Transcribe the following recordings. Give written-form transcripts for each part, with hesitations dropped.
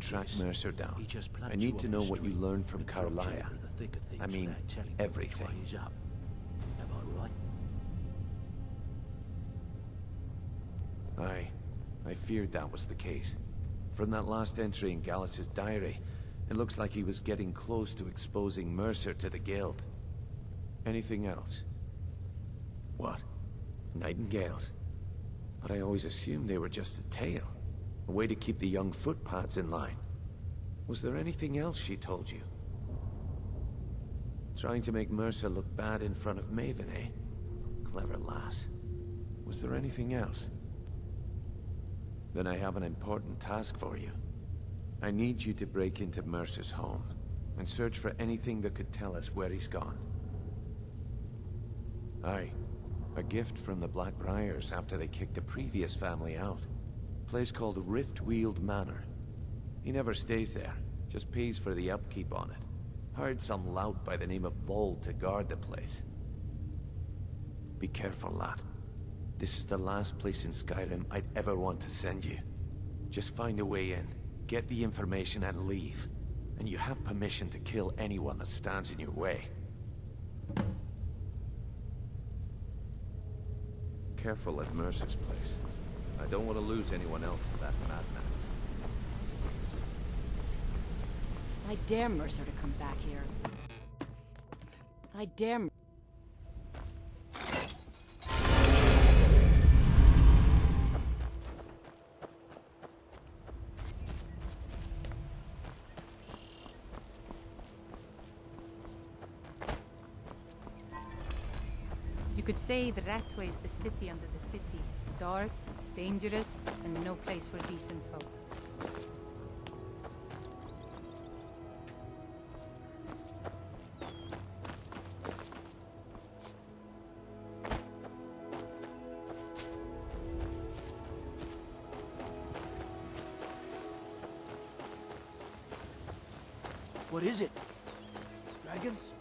track Mercer down. I need to know what you learned from Carlia. I mean, everything. Aye, I feared that was the case. From that last entry in Gallus's diary, it looks like he was getting close to exposing Mercer to the Guild. Anything else? What? Nightingales? But I always assumed they were just a tale. A way to keep the young footpads in line. Was there anything else she told you? Trying to make Mercer look bad in front of Maven, eh? Clever lass. Was there anything else? Then I have an important task for you. I need you to break into Mercer's home and search for anything that could tell us where he's gone. Aye. A gift from the Blackbriars after they kicked the previous family out. A place called Riftweald Manor. He never stays there, just pays for the upkeep on it. Hired some lout by the name of Vold to guard the place. Be careful, lad. This is the last place in Skyrim I'd ever want to send you. Just find a way in, get the information and leave. And you have permission to kill anyone that stands in your way. Careful at Mercer's place. I don't want to lose anyone else to that madman. I dare Mercer to come back here. I dare... You could say the Ratway is the city under the city. Dark, dangerous, and no place for decent folk. What is it? Dragons?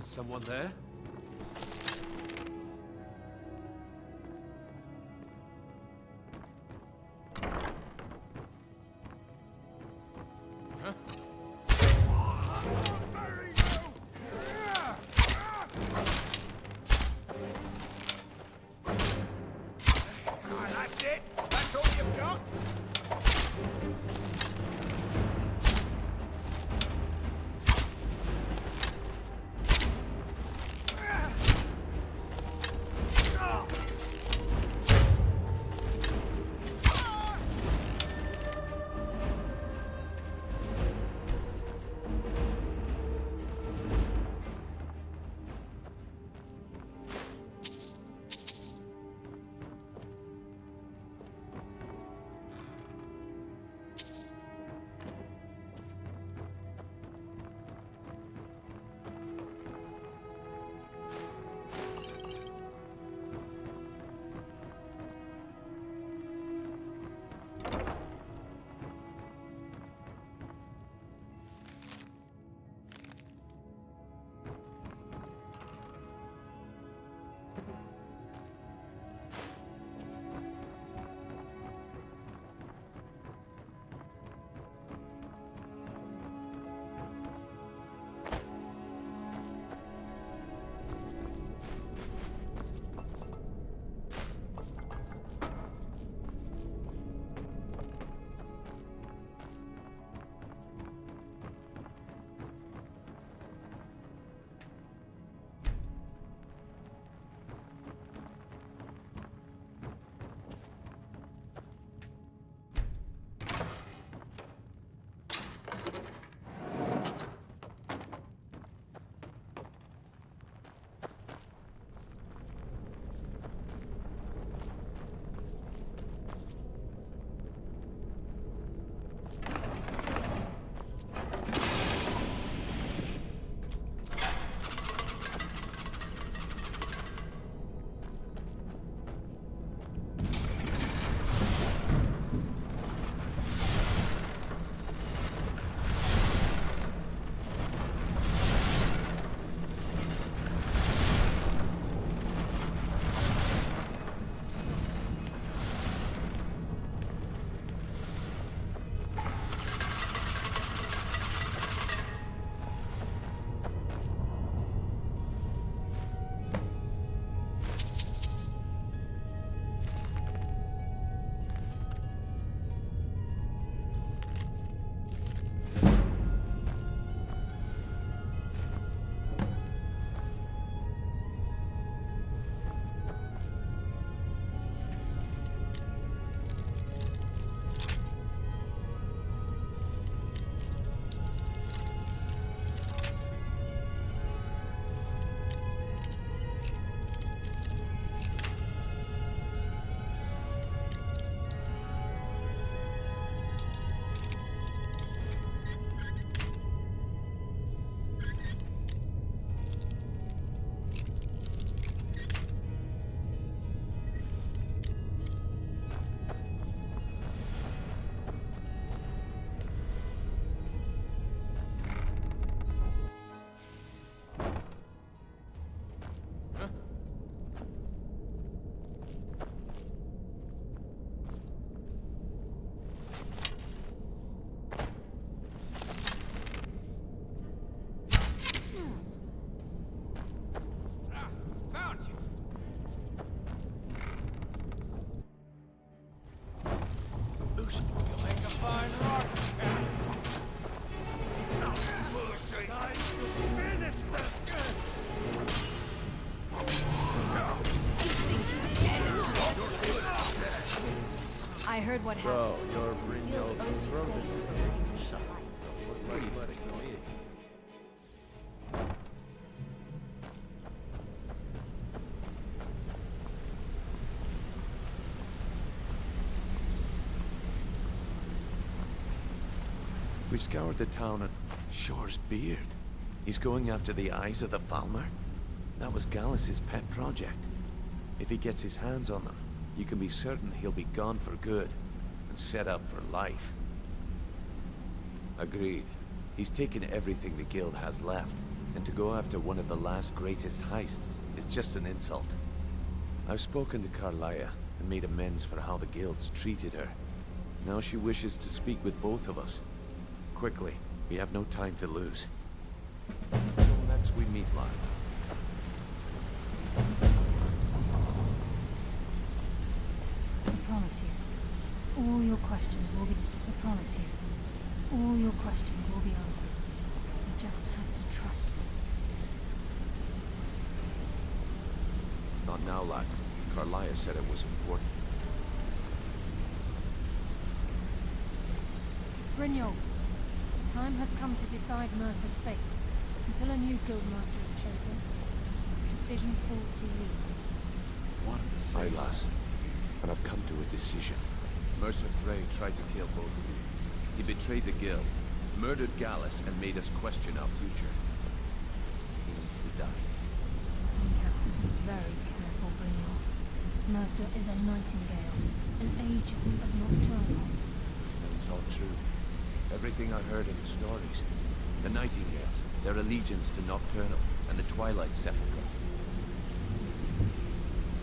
Someone there? That's it? That's all you've got? heard what So, happened. you're The Brynjolf's guild owes you brother. days for breaking the light. What do you think of me? We've scoured the town and... Shore's beard. He's going after the eyes of the Falmer? That was Gallus's pet project. If he gets his hands on them, you can be certain he'll be gone for good, and set up for life. Agreed. He's taken everything the guild has left, and to go after one of the last greatest heists is just an insult. I've spoken to Carlia, and made amends for how the guild's treated her. Now she wishes to speak with both of us. Quickly, we have no time to lose. Next we meet live. I promise you, all your questions will be... I promise you, all your questions will be answered. You just have to trust me. Not now, lad. Carlia said it was important. Brynjolf, the time has come to decide Mercer's fate. Until a new guildmaster is chosen, the decision falls to you. Wanted to say Aye, lass. And I've come to a decision. Mercer Frey tried to kill both of you. He betrayed the guild, murdered Gallus, and made us question our future. He needs to die. You have to be very careful, Brynjolf. Mercer is a Nightingale, an agent of Nocturnal. It's all true. Everything I heard in the stories. The Nightingales, their allegiance to Nocturnal, and the Twilight Sepulchre.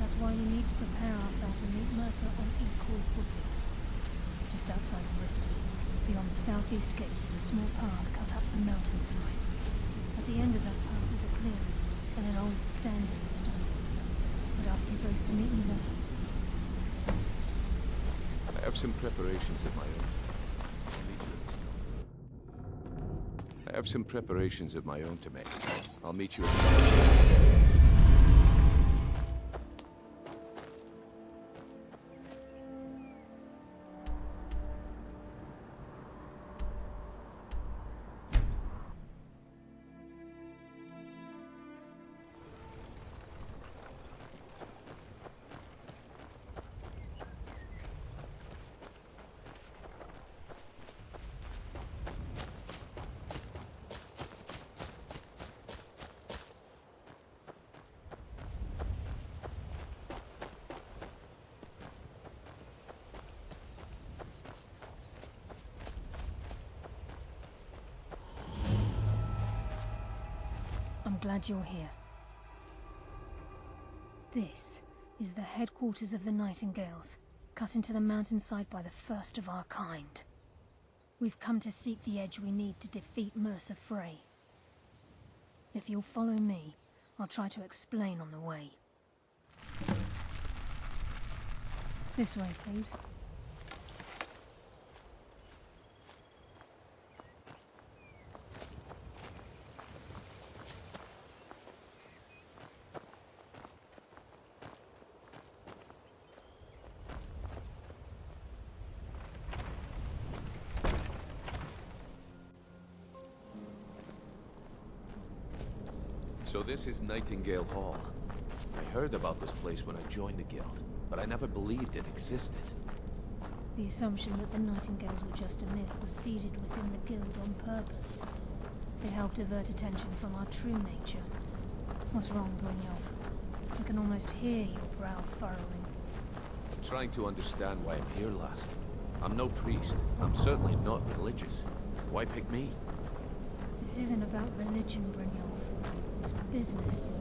That's why we need to prepare ourselves and meet Mercer on equal footing. Just outside of Riften, beyond the southeast gate is a small path cut up the mountainside. At the end of that path is a clearing, and an old standing stone. I'd ask you both to meet me there. I have some preparations of my own. I have some preparations of my own to make. I'll meet you at the... I'm glad you're here. This is the headquarters of the Nightingales, cut into the mountainside by the first of our kind. We've come to seek the edge we need to defeat Mercer Frey. If you'll follow me, I'll try to explain on the way. This way, please. So this is Nightingale Hall. I heard about this place when I joined the guild, but I never believed it existed. The assumption that the Nightingales were just a myth was seeded within the guild on purpose. It helped divert attention from our true nature. What's wrong, Brynjolf? I can almost hear your brow furrowing. I'm trying to understand why I'm here, lass. I'm no priest. I'm certainly not religious. Why pick me? This isn't about religion, Brynjolf. It's business.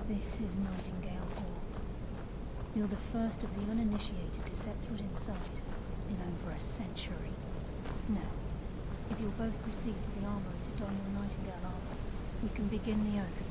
This is Nightingale Hall. You're the first of the uninitiated to set foot inside in over a century. Now, if you'll both proceed to the armory to don your Nightingale armor, we can begin the oath.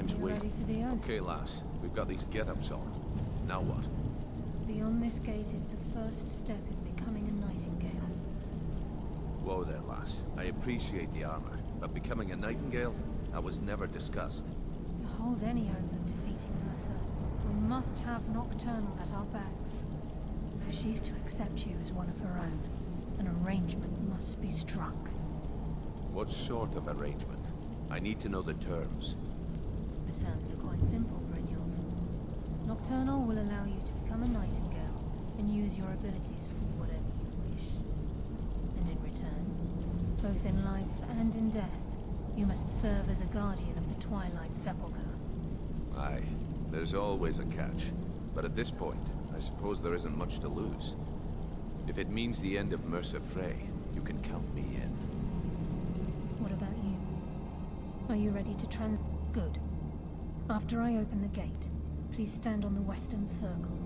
time's You waiting. ready for the oath? Okay, lass. We've got these get-ups on. Now what? Beyond this gate is the first step in becoming a Nightingale. Whoa there, lass. I appreciate the armor, but becoming a Nightingale? That was never discussed. To hold any hope of defeating Mercer, we must have Nocturnal at our backs. If she's to accept you as one of her own, an arrangement must be struck. What sort of arrangement? I need to know the terms. The terms are quite simple, Brynjolf. Nocturnal will allow you to become a Nightingale and use your abilities for whatever you wish. And in return, both in life and in death, you must serve as a guardian of the Twilight Sepulchre. Aye, there's always a catch. But at this point, I suppose there isn't much to lose. If it means the end of Mercer Frey, you can count me in. What about you? Are you ready to Good. After I open the gate, please stand on the western circle.